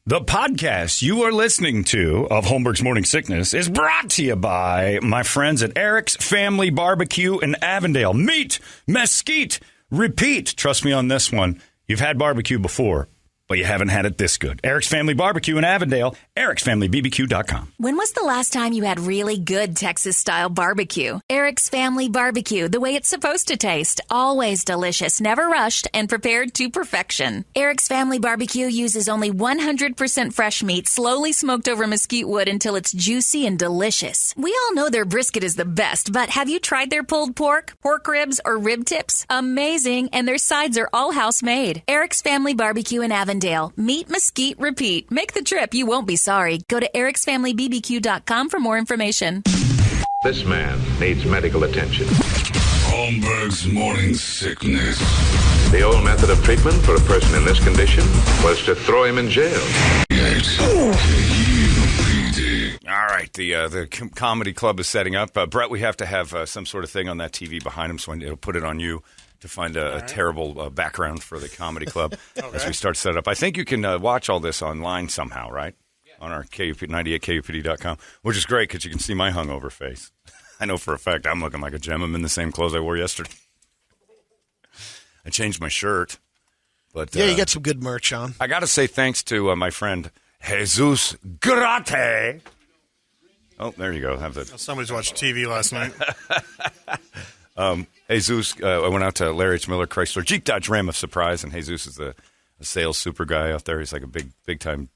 The podcast you are listening to of Holmberg's Morning Sickness is brought to you by my friends at Eric's Family Barbecue in Avondale. Meet, mesquite, repeat. Trust me on this one. You've had barbecue before, but you haven't had it this good. Eric's Family Barbecue in Avondale, ericsfamilybbq.com. When was the last time you had really good Texas-style barbecue? Eric's Family Barbecue, the way it's supposed to taste. Always delicious, never rushed, and prepared to perfection. Eric's Family Barbecue uses only 100% fresh meat, slowly smoked over mesquite wood until it's juicy and delicious. We all know their brisket is the best, but have you tried their pulled pork, pork ribs, or rib tips? Amazing, and their sides are all house-made. Eric's Family Barbecue in Avondale. Meet, mesquite, repeat. Make the trip. You won't be sorry. Go to ericsfamilybbq.com for more information. This man needs medical attention. Holmberg's Morning Sickness. The old method of treatment for a person in this condition was to throw him in jail. All right, the comedy club is setting up. Brett, we have to have some sort of thing on that TV behind him, so it'll put it on you to find a terrible background for the comedy club as we start to set it up. I think you can watch all this online somehow, right? Yeah. On our 98kupd.com, which is great because you can see my hungover face. I know for a fact I'm looking like a gem. I'm in the same clothes I wore yesterday. I changed my shirt. But yeah, you got some good merch on. I got to say thanks to my friend Jesus Grate. Oh, there you go. Have the Somebody's watched TV last night. Jesus, I went out to Larry H. Miller Chrysler Jeep Dodge Ram of Surprise, and Jesus is a sales super guy out there. He's like a big time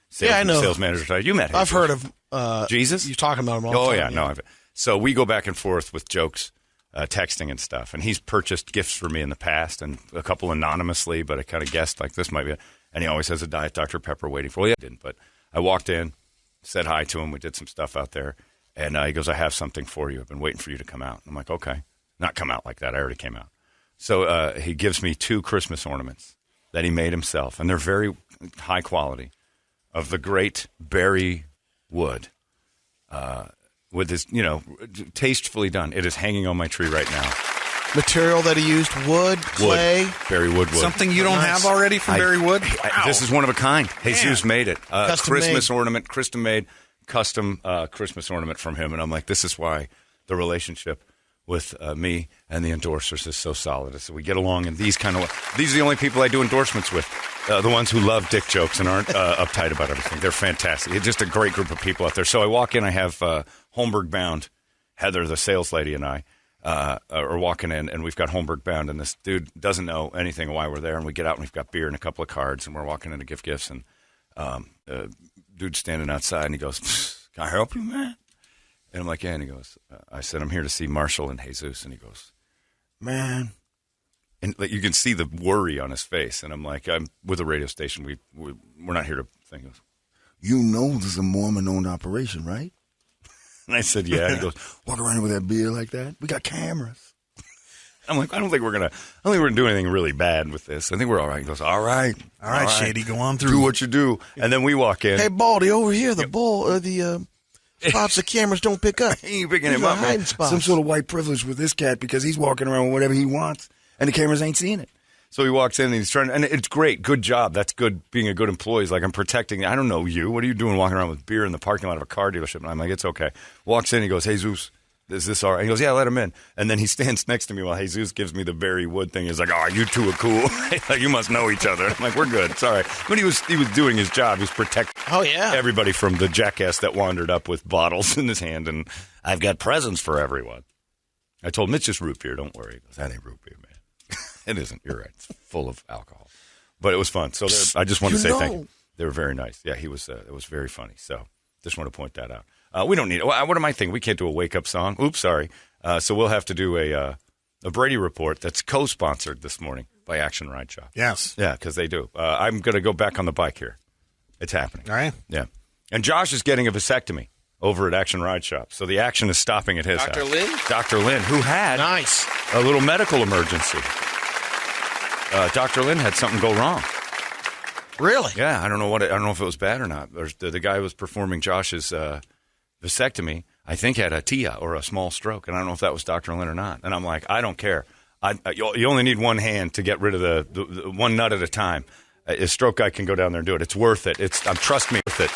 sales manager. You met him. I've heard of Jesus. You talking about him all the time. Oh yeah, no. So we go back and forth with jokes, texting and stuff. And he's purchased gifts for me in the past, and a couple anonymously, but I kind of guessed like this might be. And he always has a Diet Dr. Pepper waiting for. Well, yeah, I didn't, but I walked in, said hi to him. We did some stuff out there, and he goes, "I have something for you. I've been waiting for you to come out." I'm like, "Okay." Not come out like that. I already came out. So he gives me 2 Christmas ornaments that he made himself, and they're very high quality, of the great Barry wood, with this, tastefully done. It is hanging on my tree right now. Material that he used, wood, clay. Barry wood. Something you don't have already from Barry Wood? This is one of a kind. Jesus made it. Christmas made. Ornament, custom Christmas ornament from him. And I'm like, this is why the relationship with me and the endorsers is so solid. So we get along, and these are the only people I do endorsements with, the ones who love dick jokes and aren't uptight about everything. They're fantastic. It's just a great group of people out there. So I walk in, I have Holmberg bound, Heather, the sales lady, and I are walking in, and we've got Holmberg bound, and this dude doesn't know anything why we're there, and we get out, and we've got beer and a couple of cards, and we're walking in to give gifts, and dude's standing outside, and he goes, "Can I help you, man?" And I'm like, "Yeah." And he goes, I said, "I'm here to see Marshall and Jesus." And he goes, "Man." And you can see the worry on his face. And I'm like, "I'm with a radio station. We're not here to think." He goes, "You know this is a Mormon-owned operation, right?" And I said, "Yeah." And he goes, "Walk around with that beer like that? We got cameras." I'm like, I don't think we're gonna do anything really bad with this. I think we're all right." He goes, All right, Shady, go on through. Do what you do." And then we walk in. Hey, Baldy, over here, the spots the cameras don't pick up. He ain't picking him up, man. Some sort of white privilege with this cat because he's walking around with whatever he wants, and the cameras ain't seeing it. So he walks in, and he's trying, and it's great. Good job. That's good, being a good employee. He's like, "I'm protecting, I don't know you. What are you doing walking around with beer in the parking lot of a car dealership?" And I'm like, "It's okay." Walks in, he goes, "Hey, Zeus, is this all right?" He goes, "Yeah, let him in." And then he stands next to me while Jesus gives me the Barry Wood thing. He's like, "Oh, you two are cool. You must know each other." I'm like, "We're good. It's all right." But he was doing his job. He was protecting everybody from the jackass that wandered up with bottles in his hand. And I've got presents for everyone. I told him, "It's just root beer. Don't worry." He goes, "That ain't root beer, man." It isn't. You're right. It's full of alcohol. But it was fun. So I just want to say thank you. They were very nice. Yeah, he was. It was very funny. So just want to point that out. We don't need it. What am I thinking? We can't do a wake-up song. Oops, sorry. So we'll have to do a Brady report that's co-sponsored this morning by Action Ride Shop. Yes. Yeah, because they do. I'm going to go back on the bike here. It's happening. All right. Yeah. And Josh is getting a vasectomy over at Action Ride Shop. So the action is stopping at his house. Dr. Lynn? Dr. Lynn, who had a little medical emergency. Dr. Lynn had something go wrong. Really? Yeah, I don't know if it was bad or not. The guy who was performing Josh's vasectomy, I think, had a TIA or a small stroke, and I don't know if that was Dr. Lynn or not. And I'm like, I don't care. You only need one hand to get rid of the one nut at a time. A stroke guy can go down there and do it. It's worth it. Trust me, worth it.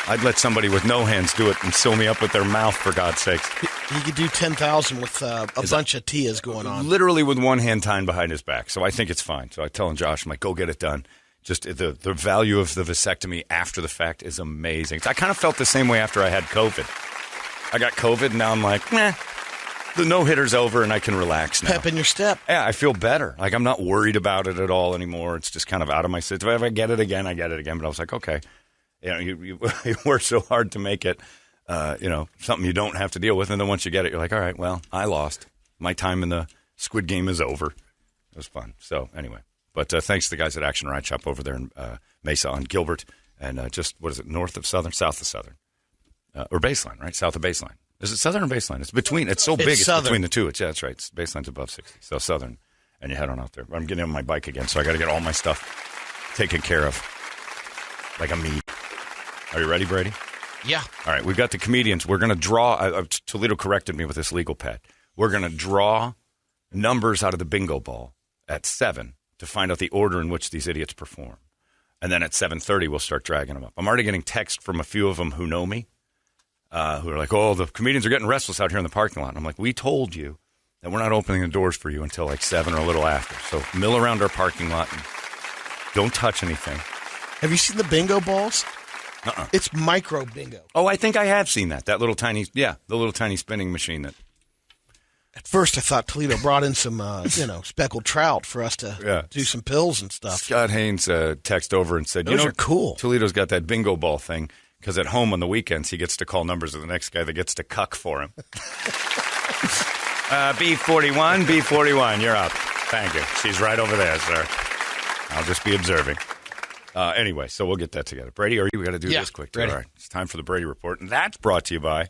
I'd let somebody with no hands do it and sew me up with their mouth, for God's sakes. He could do 10,000 with a bunch of Tias going on. Literally with one hand tied behind his back. So I think it's fine. So I tell Josh, I'm like, go get it done. Just the value of the vasectomy after the fact is amazing. I kind of felt the same way after I had COVID. I got COVID, and now I'm like, the no-hitter's over, and I can relax now. Pep in your step. Yeah, I feel better. Like, I'm not worried about it at all anymore. It's just kind of out of my system. If I get it again, I get it again. But I was like, okay. You work so hard to make it, something you don't have to deal with. And then once you get it, you're like, all right, well, I lost. My time in the Squid Game is over. It was fun. So, anyway. But thanks to the guys at Action Ride Shop over there in Mesa on Gilbert. And north of Southern? South of Southern. Or Baseline, right? South of Baseline. Is it Southern or Baseline? It's between. It's so big. It's between the two. That's right. Baseline's above 60. So Southern. And you head on out there. I'm getting on my bike again, so I got to get all my stuff taken care of. Like a meat. Are you ready, Brady? Yeah. All right. We've got the comedians. We're going to draw. Toledo corrected me with this legal pad. We're going to draw numbers out of the bingo ball at 7 to find out the order in which these idiots perform. And then at 7:30, we'll start dragging them up. I'm already getting text from a few of them who know me, who are like, oh, the comedians are getting restless out here in the parking lot. And I'm like, we told you that we're not opening the doors for you until like 7 or a little after. So mill around our parking lot and don't touch anything. Have you seen the bingo balls? It's micro bingo. Oh, I think I have seen that. That little tiny, the little tiny spinning machine. That. At first, I thought Toledo brought in some, speckled trout for us to do some pills and stuff. Scott Haynes texted over and said, Those are cool. Toledo's got that bingo ball thing because at home on the weekends, he gets to call numbers of the next guy that gets to cuck for him. B41, you're up. Thank you. She's right over there, sir. I'll just be observing. Anyway, so we'll get that together. Brady, we got to do this quick. Ready. All right, it's time for the Brady Report, and that's brought to you by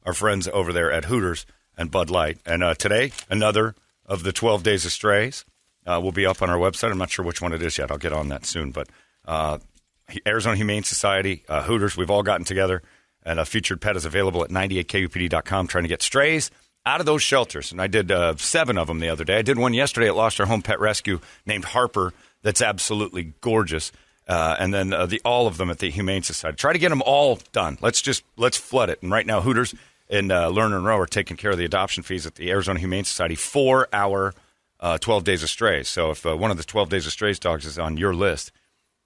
our friends over there at Hooters and Bud Light. And today, another of the 12 Days of Strays will be up on our website. I'm not sure which one it is yet. I'll get on that soon. But Arizona Humane Society, Hooters, we've all gotten together, and a featured pet is available at 98kupd.com trying to get strays out of those shelters. And I did 7 of them the other day. I did one yesterday at Lost Our Home Pet Rescue named Harper that's absolutely gorgeous. And then all of them at the Humane Society. Try to get them all done. Let's flood it. And right now, Hooters and Lerner and Rowe are taking care of the adoption fees at the Arizona Humane Society for our 12 Days of Strays. So if one of the 12 Days of Strays dogs is on your list,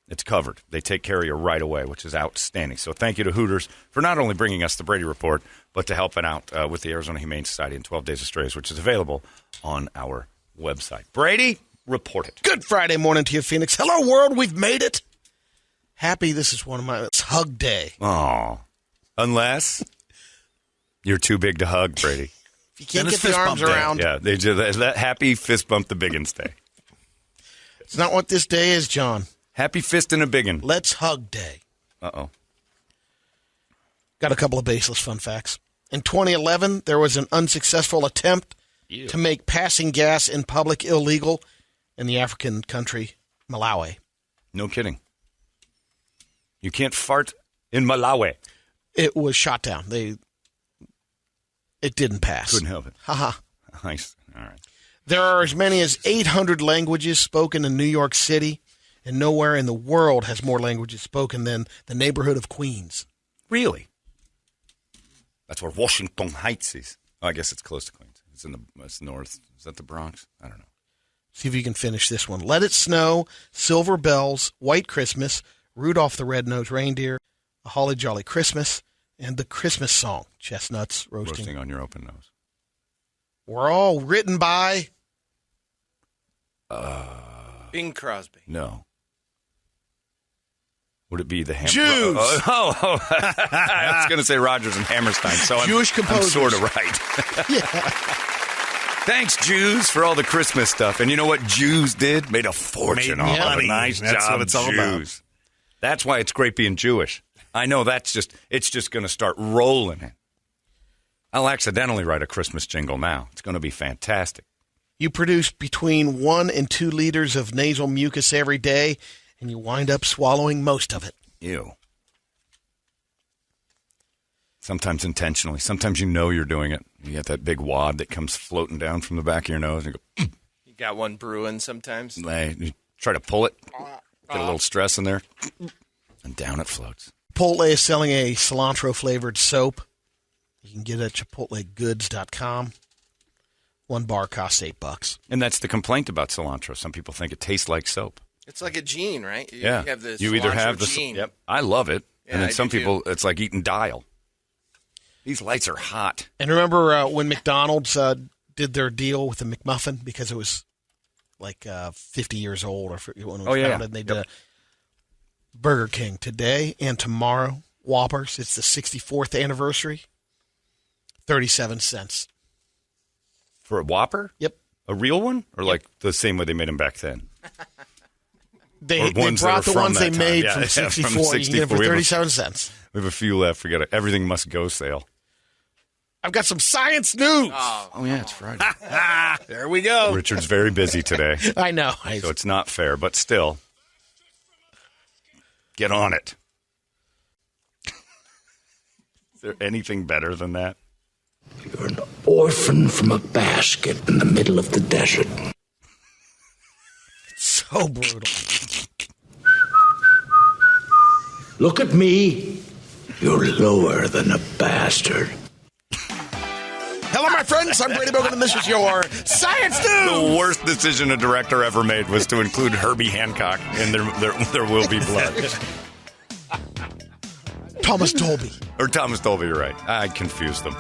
it's covered. They take care of you right away, which is outstanding. So thank you to Hooters for not only bringing us the Brady Report, but to helping out with the Arizona Humane Society and 12 Days of Strays, which is available on our website. Brady, report it. Good Friday morning to you, Phoenix. Hello, world. We've made it. Happy this is one of my... It's hug day. Oh, unless you're too big to hug, Brady. If you can't get the arms around. Yeah, they just that happy fist bump the biggins day. It's not what this day is, John. Happy fist and a biggin. Let's hug day. Uh-oh. Got a couple of baseless fun facts. In 2011, there was an unsuccessful attempt to make passing gas in public illegal in the African country Malawi. No kidding. You can't fart in Malawi. It was shot down. It didn't pass. Couldn't help it. Ha-ha. Nice. All right. There are as many as 800 languages spoken in New York City, and nowhere in the world has more languages spoken than the neighborhood of Queens. Really? That's where Washington Heights is. Oh, I guess it's close to Queens. It's north. Is that the Bronx? I don't know. See if you can finish this one. Let It Snow, Silver Bells, White Christmas, Rudolph the Red-Nosed Reindeer, A Holly Jolly Christmas, and the Christmas Song, Chestnuts Roasting on Your Open Nose. Were all written by... Bing Crosby. No. Would it be the Jews? I was going to say Rodgers and Hammerstein, so Jewish composers. I'm sort of right. Yeah. Thanks, Jews, for all the Christmas stuff. And you know what Jews did? Made a fortune off of it. Nice That's job, what it's all Jews. about. That's why it's great being Jewish. I know it's just going to start rolling in. I'll accidentally write a Christmas jingle now. It's going to be fantastic. You produce between 1 and 2 liters of nasal mucus every day, and you wind up swallowing most of it. Ew. Sometimes intentionally. Sometimes you know you're doing it. You get that big wad that comes floating down from the back of your nose. And you go, You got one brewing sometimes. Try to pull it, get a little stress in there, and down it floats. Chipotle is selling a cilantro-flavored soap. You can get it at chipotlegoods.com. 1 bar costs $8. And that's the complaint about cilantro. Some people think it tastes like soap. It's like a gene, right? You Yeah. have the You either have cilantro the gene. Yep. I love it. Yeah, And then I some do people, it's like eating dial. These lights are hot. And remember when McDonald's did their deal with the McMuffin because it was like 50 years old or when it was founded? And they did a Burger King today and tomorrow. Whoppers. It's the 64th anniversary. 37 cents. For a Whopper? Yep. A real one? Or like the same way they made them back then? They ones that brought are the from ones that they time. made Yeah, from yeah, 64. from You can get it 64. for We have a- 37 cents. We have a few left. Forget it. Everything must go sale. I've got some science news. Oh, yeah, it's Friday. There we go. Richard's very busy today, I know. so it's not fair, but still. Get on it. Is there anything better than that? You're an orphan from a basket in the middle of the desert. So brutal. Look at me. You're lower than a bastard. Hello, my friends. I'm Brady Bogan, and this is your Science News. The worst decision a director ever made was to include Herbie Hancock in There Will Be Blood. Thomas Dolby. Or Thomas Dolby, you're right. I confused them.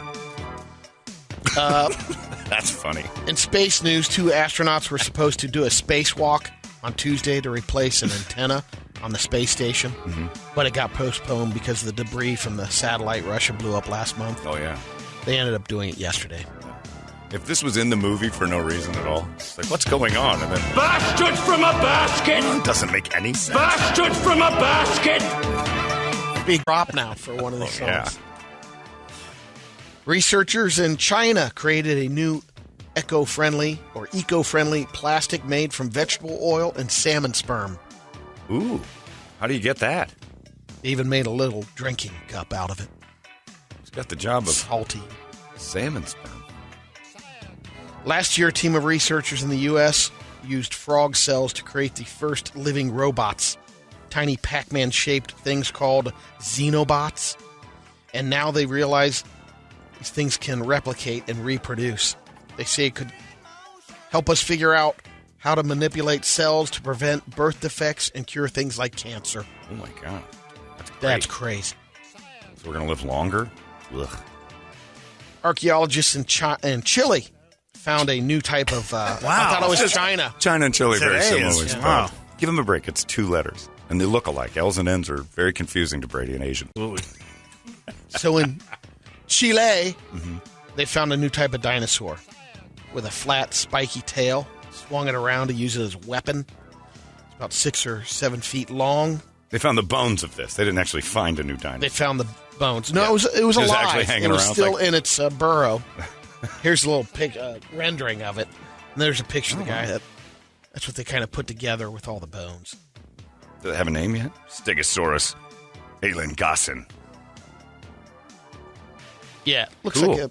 That's funny. In space news, 2 astronauts were supposed to do a spacewalk on Tuesday to replace an antenna on the space station, but it got postponed because of the debris from the satellite Russia blew up last month. Oh, yeah. They ended up doing it yesterday. If this was in the movie for no reason at all, it's like, what's going on? And then Bastard from a basket! it doesn't make any sense. Bastard from a basket! Big drop now for one of these songs. Yeah. Researchers in China created a new eco-friendly plastic made from vegetable oil and salmon sperm. Ooh. How do you get that? They even made a little drinking cup out of it. It's got the job of Salty. salmon sperm. Last year, a team of researchers in the U.S. used frog cells to create the first living robots, tiny Pac-Man shaped things called xenobots. And now they realize these things can replicate and reproduce. They say it could help us figure out how to manipulate cells to prevent birth defects and cure things like cancer. Oh, my God. That's great. That's crazy. So we're going to live longer? Ugh. Archaeologists in Chile found a new type of... I thought it was China. China and Chile very Today similarly is- spelled. wow. Give them a break. It's 2 letters. And they look alike. L's and N's are very confusing to Brady and Asian. So in Chile, they found a new type of dinosaur with a flat, spiky tail. Swung it around to use it as a weapon. It's about 6 or 7 feet long. They found the bones of this. They didn't actually find a new dinosaur. They found the bones. No, Yeah. it was It was alive. actually hanging it was around. still It's like- in its burrow. Here's a little rendering of it. And there's a picture of the guy. That's what they kind of put together with all the bones. Do they have a name yet? Stegosaurus elengassen. Yeah, looks Cool. like a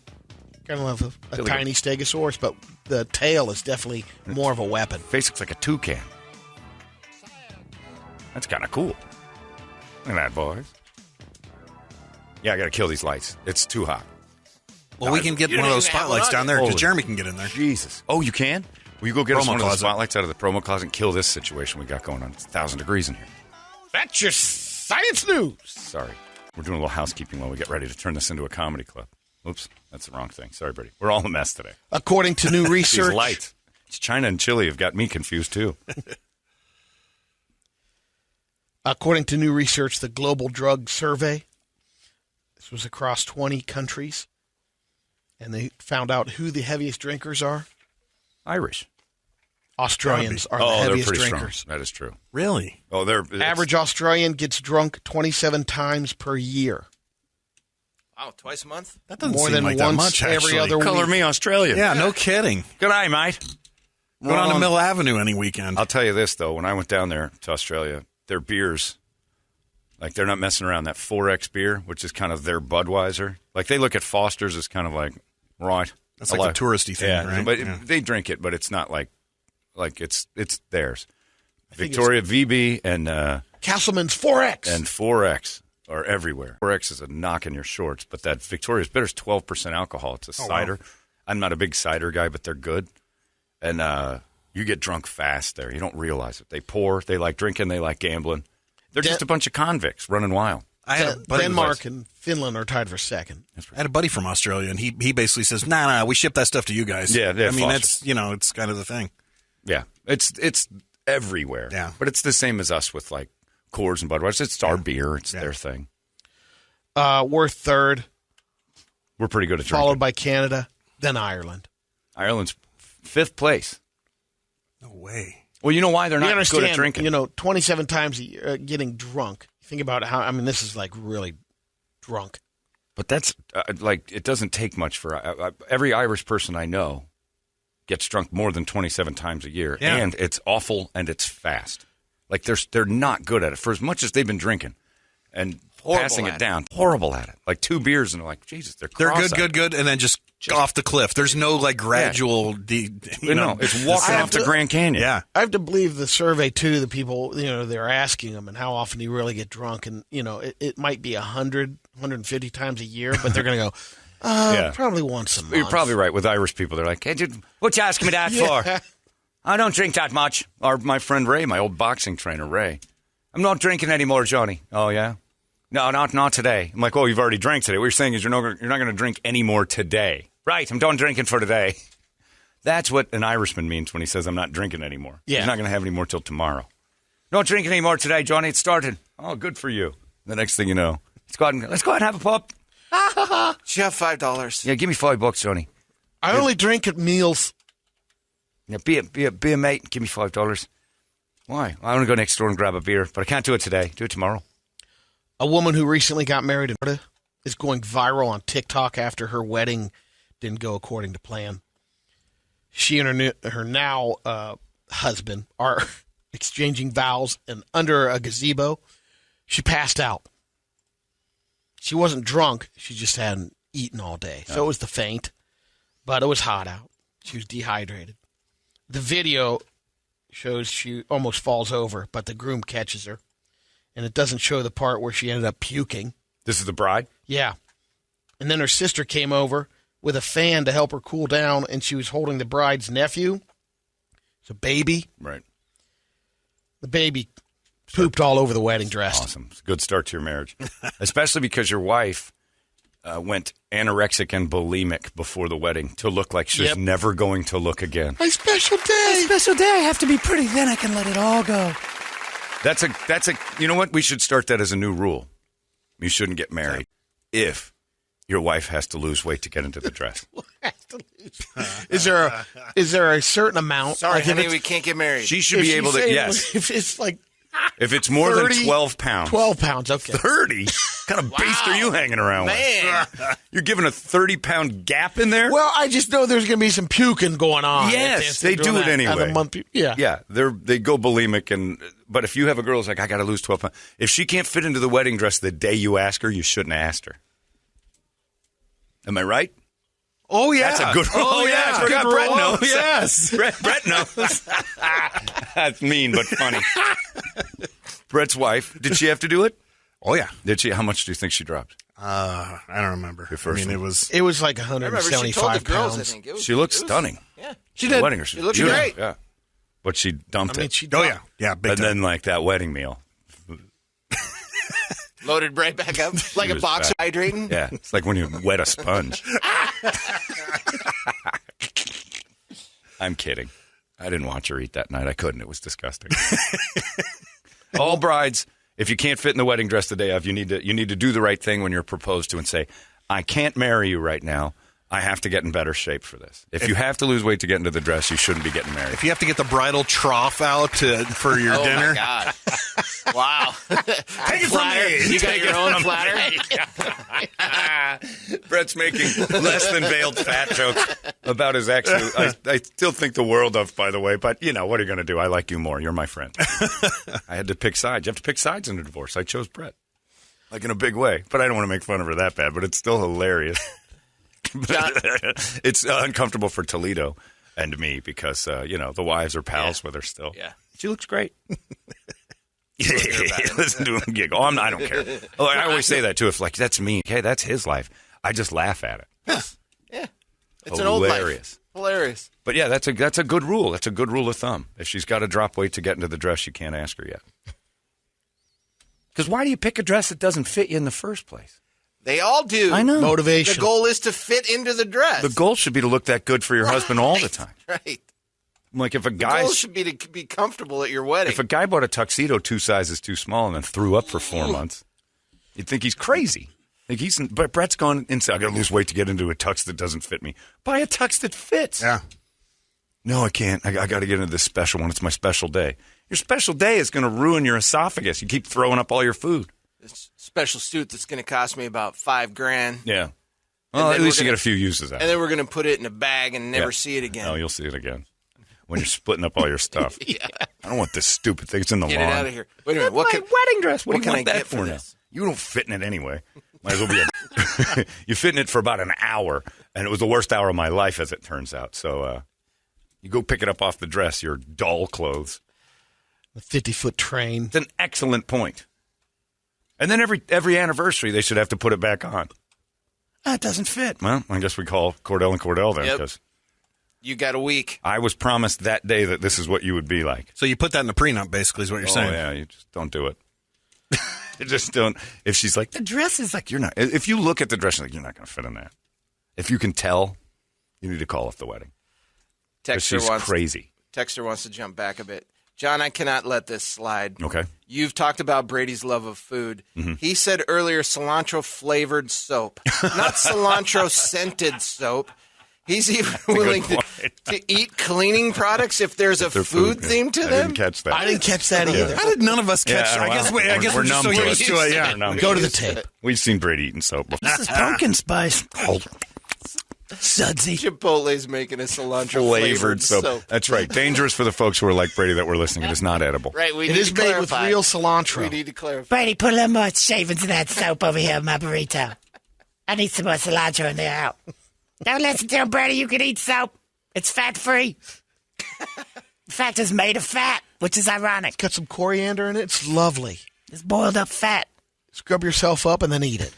kind of a tiny stegosaurus, but the tail is definitely more of a weapon. Face looks like a toucan. That's kind of cool. Look at that, boys. Yeah, I got to kill these lights. It's too hot. Well, we can get You one of don't those even have spotlights one down on there you. because Jeremy can get in there. Jesus. Oh, you can? Will you go get us Promo one of the closet. spotlights out of the promo closet and kill this situation we got going on? It's 1,000 degrees in here. That's your science news. Sorry. We're doing a little housekeeping while we get ready to turn this into a comedy club. Oops, that's the wrong thing. Sorry, Brady. We're all a mess today. According to new These research, lights. It's China and Chile have got me confused, too. according to new research, the Global Drug Survey, this was across 20 countries, and they found out who the heaviest drinkers are. Irish. Australians are the they're heaviest pretty drinkers. strong. That is true. Really? Oh, they're Average Australian gets drunk 27 times per year. Wow, twice a month? That doesn't More seem than like that once much, every actually. other Color week. me Australian. Yeah, no kidding. Good eye, mate. Going on to Mill Avenue any weekend. I'll tell you this, though. When I went down there to Australia, their beers, like, they're not messing around. That 4X beer, which is kind of their Budweiser, like, they look at Foster's as kind of like, right. That's like a touristy thing, yeah, right? But Yeah. they drink it, but it's not like it's theirs. Victoria VB and Castleman's 4X. And 4X are everywhere. 4X is a knock in your shorts, but that Victoria's Bitter is 12% alcohol. It's a cider. Wow. I'm not a big cider guy, but they're good. And you get drunk fast there. You don't realize it. They pour. They like drinking. They like gambling. They're just a bunch of convicts running wild. Denmark and Finland are tied for second. I had a buddy from Australia, and he basically says, nah, we ship that stuff to you guys. Yeah, I mean, that's, it's kind of the thing. Yeah, it's everywhere. Yeah. But it's the same as us with, like, Coors and Budweiser. It's our beer. It's their thing. We're third. We're pretty good at drinking. Followed by Canada, then Ireland. Ireland's fifth place. No way. Well, you know why they're not good at drinking? 27 times a year, getting drunk. Think about how, this is like really drunk. But that's, it doesn't take much for, every Irish person I know gets drunk more than 27 times a year. Yeah. And it's awful and it's fast. Like, they're not good at it. For as much as they've been drinking and passing it down, horrible at it. Like 2 beers and they're like, Jesus, they're good, and then just off the cliff. There's no gradual. It's walking off the Grand Canyon. Yeah, I have to believe the survey too. The people, they're asking them, and how often do you really get drunk? And it might be 100, 150 times a year, but they're going to go, probably once a month. You're probably right with Irish people. They're like, hey, dude, what you asking me that for? I don't drink that much. Or my friend Ray, my old boxing trainer Ray, I'm not drinking anymore, Johnny. Oh yeah. No, not today. I'm like, oh, you've already drank today. What you're saying is you're not going to drink any more today. Right, I'm done drinking for today. That's what an Irishman means when he says I'm not drinking anymore. Yeah. He's not going to have any more till tomorrow. Not drinking any more today, Johnny. It started. Oh, good for you. The next thing you know, let's go ahead and have a pop. Do you have $5? Yeah, give me $5, Johnny. I only drink at meals. Yeah, be a mate and give me $5. Why? I want to go next door and grab a beer, but I can't do it today. Do it tomorrow. A woman who recently got married in Florida is going viral on TikTok after her wedding didn't go according to plan. She and her now husband are exchanging vows, and under a gazebo, she passed out. She wasn't drunk. She just hadn't eaten all day. So it was the faint, but it was hot out. She was dehydrated. The video shows she almost falls over, but the groom catches her. And it doesn't show the part where she ended up puking. This is the bride? Yeah. And then her sister came over with a fan to help her cool down, and she was holding the bride's nephew. It's a baby. Right. The baby pooped all over the wedding dress. Awesome. It's a good start to your marriage. Especially because your wife went anorexic and bulimic before the wedding to look like she's never going to look again. My special day. My special day. I have to be pretty, then I can let it all go. That's a. You know what? We should start that as a new rule. You shouldn't get married if your wife has to lose weight to get into the dress. Is there a certain amount? Sorry, honey, we can't get married. She should be able to. Yes, if it's like. If it's more 30, than 12 pounds. 12 pounds, okay. 30? What kind of beast are you hanging around with? You're giving a 30-pound gap in there? Well, I just know there's going to be some puking going on. Yes, they do it anyway. Yeah, they go bulimic. But if you have a girl who's like, I got to lose 12 pounds. If she can't fit into the wedding dress the day you ask her, you shouldn't have asked her. Am I right? Oh, yeah. That's a good rule. Oh, yeah. I forgot Brett knows. Yes. Brett knows. That's mean, but funny. Brett's wife, did she have to do it? Oh, yeah. Did she? How much do you think she dropped? I don't remember. Your first one. It was like 175 pounds. I think. She looked stunning. Yeah. She did. Wedding, she looked great. Yeah. But she dumped it. She dumped. Yeah, big and time. then, like, that wedding meal. Loaded right back up like a boxer hydrating. Yeah, it's like when you wet a sponge. I'm kidding. I didn't watch her eat that night. I couldn't. It was disgusting. All brides, if you can't fit in the wedding dress the day of, you need to do the right thing when you're proposed to and say, I can't marry you right now. I have to get in better shape for this. If you have to lose weight to get into the dress, you shouldn't be getting married. If you have to get the bridal trough out for your dinner. Oh, my God. Wow. Take it from me. You got your own platter? Brett's making less than veiled fat jokes about his ex, who I still think the world of, by the way. But, what are you going to do? I like you more. You're my friend. I had to pick sides. You have to pick sides in a divorce. I chose Brett. Like, in a big way. But I don't want to make fun of her that bad, but it's still hilarious. It's uncomfortable for Toledo and me because, the wives are pals with her still. Yeah. She looks great. Listen to him giggle. I don't care. I always say that, too. If, like, that's me. Okay, that's his life. I just laugh at it. Yeah. It's an old life. Hilarious. But, yeah, that's a good rule. That's a good rule of thumb. If she's got to drop weight to get into the dress, you can't ask her yet. Because why do you pick a dress that doesn't fit you in the first place? They all do. I know. Motivation. The goal is to fit into the dress. The goal should be to look that good for your husband all the time. Right. Like if a The guy goal should be to be comfortable at your wedding. If a guy bought a tuxedo 2 sizes too small and then threw up for 4 months, you'd think he's crazy. But Brett's gone inside. I got to lose weight to get into a tux that doesn't fit me. Buy a tux that fits. Yeah. No, I can't. I got to get into this special one. It's my special day. Your special day is going to ruin your esophagus. You keep throwing up all your food. This special suit that's going to cost me about $5,000. Yeah. Well, at least you get a few uses out of it. And then we're going to put it in a bag and never see it again. No, you'll see it again. When you're splitting up all your stuff. Yeah. I don't want this stupid thing. It's in the Get lawn. it out of here. Wait a minute. That's my wedding dress. What do you want that get for now? this? You don't fit in it anyway. Might as well be you fit in it for about an hour, and it was the worst hour of my life, as it turns out. So you go pick it up off the dress, your doll clothes. The 50-foot train. It's an excellent point. And then every anniversary, they should have to put it back on. It doesn't fit. Well, I guess we call Cordell and Cordell then, because you got a week. I was promised that day that this is what you would be like. So you put that in the prenup, basically, is what you're saying. Oh, yeah, you just don't do it. You just don't. If she's like, the dress is like, you're not. If you look at the dress, you're like, you're not going to fit in that. If you can tell, you need to call off the wedding. She's crazy. Texter wants to jump back a bit. John, I cannot let this slide. Okay. You've talked about Brady's love of food. Mm-hmm. He said earlier cilantro-flavored soap, not cilantro-scented soap. He's even willing to eat cleaning products if there's a food theme to them. I didn't catch that. I didn't catch that either. How did none of us catch it? I guess we're numb just so to used it. to it. Yeah. Go to the tape. We've seen Brady eating soap before. This is pumpkin spice. Sudsy. Chipotle's making a cilantro-flavored soap. That's right. Dangerous for the folks who are like Brady that we're listening. It is not edible. Right, It is made with real cilantro. We need to clarify. Brady, put a little more shavings of that soap over here in my burrito. I need some more cilantro in there. Out. Don't listen to him, Brady. You can eat soap. It's fat-free. Fat is made of fat, which is ironic. Got some coriander in it. It's lovely. It's boiled up fat. Scrub yourself up and then eat it.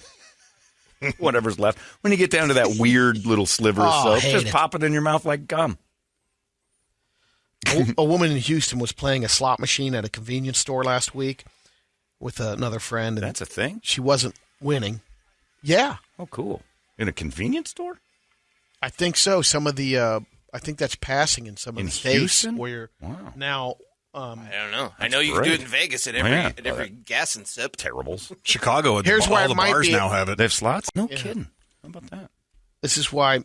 Whatever's left. When you get down to that weird little sliver of soap, hate just it. pop it in your mouth like gum. A woman in Houston was playing a slot machine at a convenience store last week with another friend. And That's a thing? she wasn't winning. Yeah. Oh, cool. In a convenience store? I think so. Some of the, I think that's passing in some of In the states Houston? where you're Wow. now. I don't know. I know you can do it in Vegas at every gas and sip. Terribles. Chicago, Here's why all it the might bars be- now have it. They have slots? No Yeah. kidding. How about that? This is why,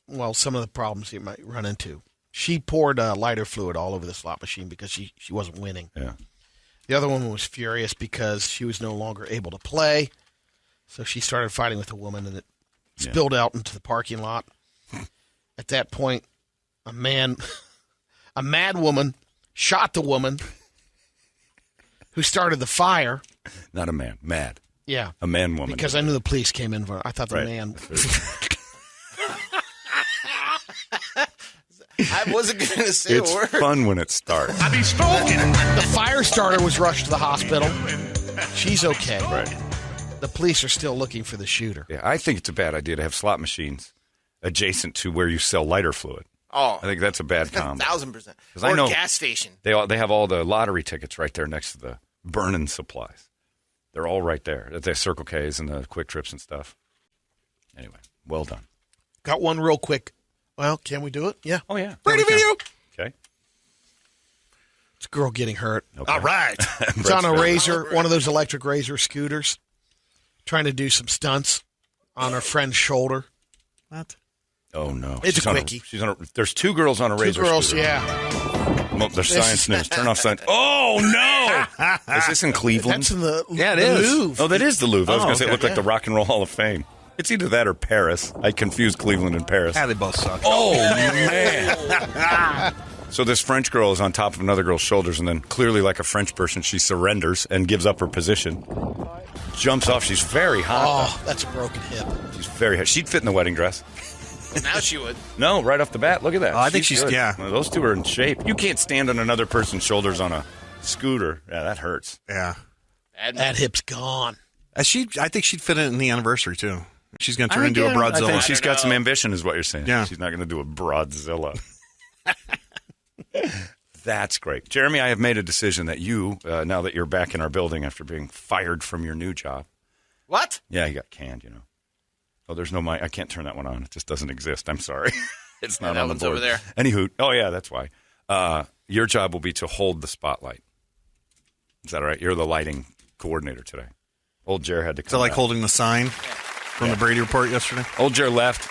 well, some of the problems you might run into. She poured lighter fluid all over the slot machine because she wasn't winning. Yeah. The other one was furious because she was no longer able to play. So she started fighting with a woman, and it spilled out into the parking lot. At that point, a mad woman, shot the woman who started the fire. Not a man. Mad. Yeah. A man woman. Because I knew the police came in. I thought the Right. man. I wasn't going to say It's a word. fun when it starts. The fire starter was rushed to the hospital. She's okay. Right. The police are still looking for the shooter. Yeah, I think it's a bad idea to have slot machines adjacent to where you sell lighter fluid. Oh, I think that's a bad combo. 1,000%. 'Cause Or I know- gas station. They have all the lottery tickets right there next to the burning supplies. They're all right there. At the Circle K's and the Quick Trips and stuff. Anyway, well done. Got one real quick. Well, can we do it? Yeah. Oh, yeah. Brady video. Okay. It's a girl getting hurt. Okay. All right. It's on a razor, one of those electric razor scooters, trying to do some stunts on her friend's shoulder. What? Oh, no. It's She's a on quickie. there's two girls on a razor Two girls, scooter. yeah. Well, there's science news. Turn off science. Oh, no. Is this in Cleveland? That's in the Yeah, it the is. Louvre. Oh, that is the Louvre. I was Oh, going to say it okay. looked like the Rock and Roll Hall of Fame. It's either that or Paris. I confused Cleveland and Paris. Yeah, they both suck. Oh, man. So this French girl is on top of another girl's shoulders, and then clearly like a French person, she surrenders and gives up her position. Jumps off. She's very hot. Oh, that's a broken hip. Though. She's very hot. She'd fit in the wedding dress. Now she would. No, right off the bat. Look at that. Oh, I think she's good. yeah. Well, those two are in shape. You can't stand on another person's shoulders on a scooter. Yeah, that hurts. Yeah. That hip's gone. I think she'd fit in the anniversary, too. She's going to turn into a broadzilla. I think she's got some ambition, is what you're saying. Yeah. She's not going to do a broadzilla. That's great. Jeremy, I have made a decision that you, now that you're back in our building after being fired from your new job. What? Yeah, you got canned, Oh, there's no mic. I can't turn that one on. It just doesn't exist. I'm sorry. It's not on the one's board. over there. Anywho, oh, yeah, that's why. Your job will be to hold the spotlight. Is that all right? You're the lighting coordinator today. Old Jer had to come Is that like back. holding the sign from the Brady Report yesterday? Old Jer left.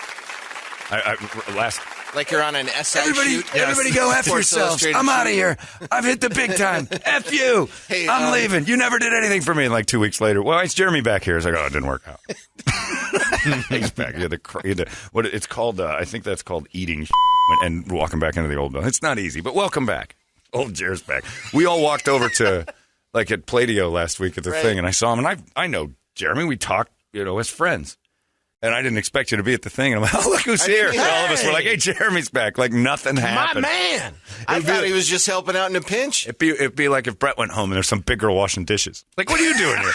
Last. Like you're on an SI shoot. Everybody go F Sports yourselves. Illustrated I'm out of shoot. here. I've hit the big time. F you. Hey, I'm leaving. You never did anything for me. And like 2 weeks later, well, it's Jeremy back here. It's like, oh, it didn't work out. He's back. What it's called, I think that's called eating and walking back into the old building. It's not easy, but welcome back. Old Jer's back. We all walked over to, like at Pladio last week at the thing, and I saw him, and I know Jeremy. We talked, as friends. And I didn't expect you to be at the thing. And I'm like, oh, look who's here. And all of us were like, hey, Jeremy's back. Like nothing happened. My man. I thought he was just helping out in a pinch. It'd be like if Brett went home and there's some big girl washing dishes. Like, what are you doing here?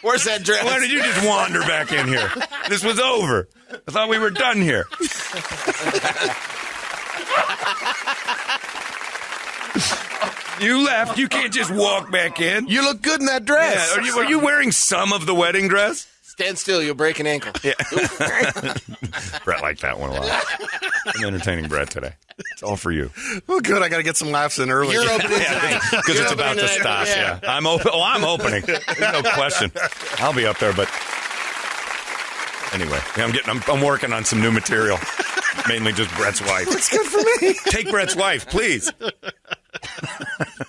Where's that dress? Why did you just wander back in here? This was over. I thought we were done here. You left. You can't just walk back in. You look good in that dress. Yeah. Are you wearing some of the wedding dress? Stand still, you'll break an ankle. Yeah. Brett liked that one a lot. I'm entertaining Brett today. It's all for you. Oh, good. I got to get some laughs in early. You're opening tonight. Because it's about to stop. Yeah. I'm open. Oh, I'm opening. There's no question. I'll be up there, but anyway, I'm working on some new material. Mainly just Brett's wife. It's good for me. Take Brett's wife, please.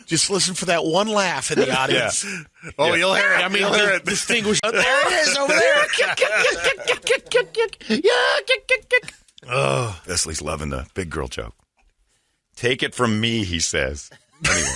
Just listen for that one laugh in the audience. Yeah. Oh, you'll hear it. I mean, you'll hear it. Distinguished. There it is over there. Oh, Leslie's loving the big girl joke. Take it from me, he says. Anyway.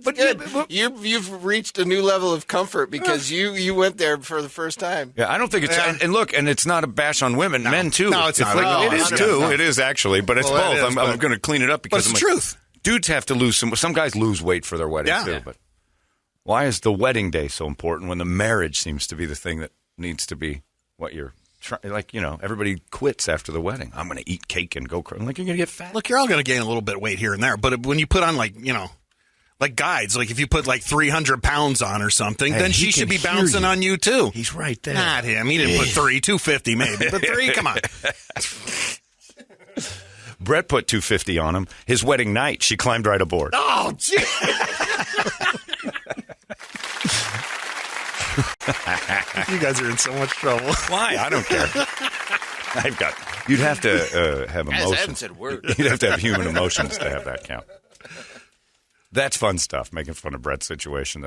But you've reached a new level of comfort because you went there for the first time. Yeah, I don't think it's and look, and it's not a bash on women, men too. No, it's not. It is too. It is actually, but it's both. I'm going to clean it up because it's the truth. Dudes have to lose some guys lose weight for their wedding too. But why is the wedding day so important when the marriage seems to be the thing that needs to be what you're trying? Like everybody quits after the wedding. I'm going to eat cake and go. I'm like, you're going to get fat. Look, you're all going to gain a little bit of weight here and there, but when you put on like guides, like if you put like 300 pounds on or something, then she should be bouncing on you too. He's right there. Not him. He didn't put 250 maybe, but 3, come on. Brett put 250 on him. His wedding night, she climbed right aboard. Oh, gee. You guys are in so much trouble. Why? I don't care. You'd have to have Guys, I haven't emotions. said word. You'd have to have human emotions to have that count. That's fun stuff, making fun of Brett's situation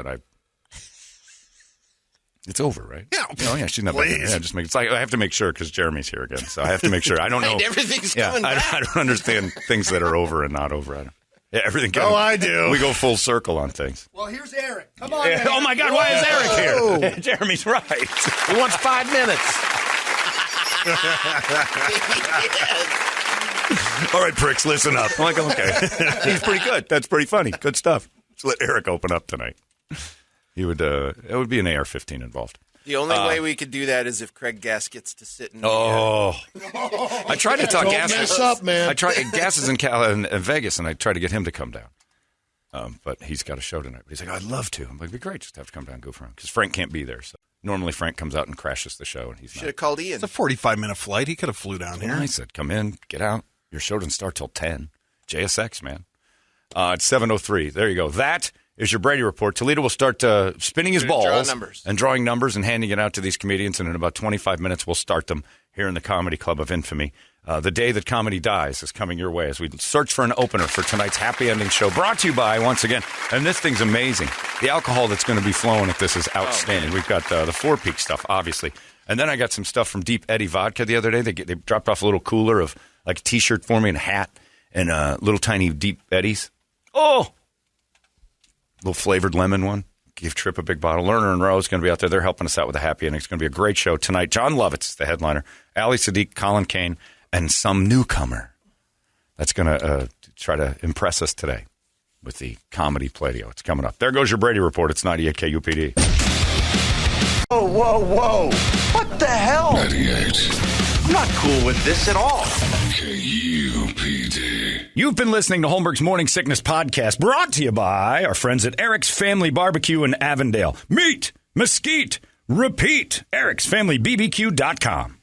it's over, right? Yeah. Oh, yeah, she's not back. Yeah, just make it's like I have to make sure because Jeremy's here again, so I have to make sure. I don't know. Everything's coming back. I don't understand things that are over and not over. Everything. I do. We go full circle on things. Well, here's Eric. Come on. Oh my God! Why is Eric here? Jeremy's right. He wants 5 minutes. All right, pricks, listen up. I'm like, okay. He's pretty good. That's pretty funny. Good stuff. Let's let Eric open up tonight. It would be an AR-15 involved. The only way we could do that is if Craig Gass gets to sit in I tried to talk Gass. Don't mess up, man. Gass is in Vegas, and I tried to get him to come down. But he's got a show tonight. But he's like, I'd love to. I'm like, it'd be great just to have to come down and go for him. Because Frank can't be there. So normally Frank comes out and crashes the show, and he's Should have called Ian. It's a 45-minute flight. He could have flew down here. I said, come in, get out. Your show doesn't start till 10. JSX, man. It's 7:03. There you go. That is your Brady Report. Toledo will start spinning his balls and drawing numbers and handing it out to these comedians. And in about 25 minutes, we'll start them here in the Comedy Club of Infamy. The day that comedy dies is coming your way as we search for an opener for tonight's happy ending show. Brought to you by, once again, and this thing's amazing. The alcohol that's going to be flowing at this is outstanding. We've got the Four Peak stuff, obviously. And then I got some stuff from Deep Eddy Vodka the other day. They dropped off a little cooler of like a T-shirt for me and a hat and little tiny Deep Eddies. Oh! Little flavored lemon one. give Tripp a big bottle. Lerner and Rowe is going to be out there. They're helping us out with a happy ending. It's going to be a great show tonight. John Lovitz, the headliner. Ali Sadiq, Colin Kane, and some newcomer that's going to try to impress us today with the comedy Play-Doh. It's coming up. There goes your Brady Report. It's 98 KUPD. Whoa, whoa, whoa. What the hell? 98. I'm not cool with this at all. KUPD. You've been listening to Holmberg's Morning Sickness Podcast, brought to you by our friends at Eric's Family Barbecue in Avondale. Meet, mesquite, repeat. Eric'sFamilyBBQ.com.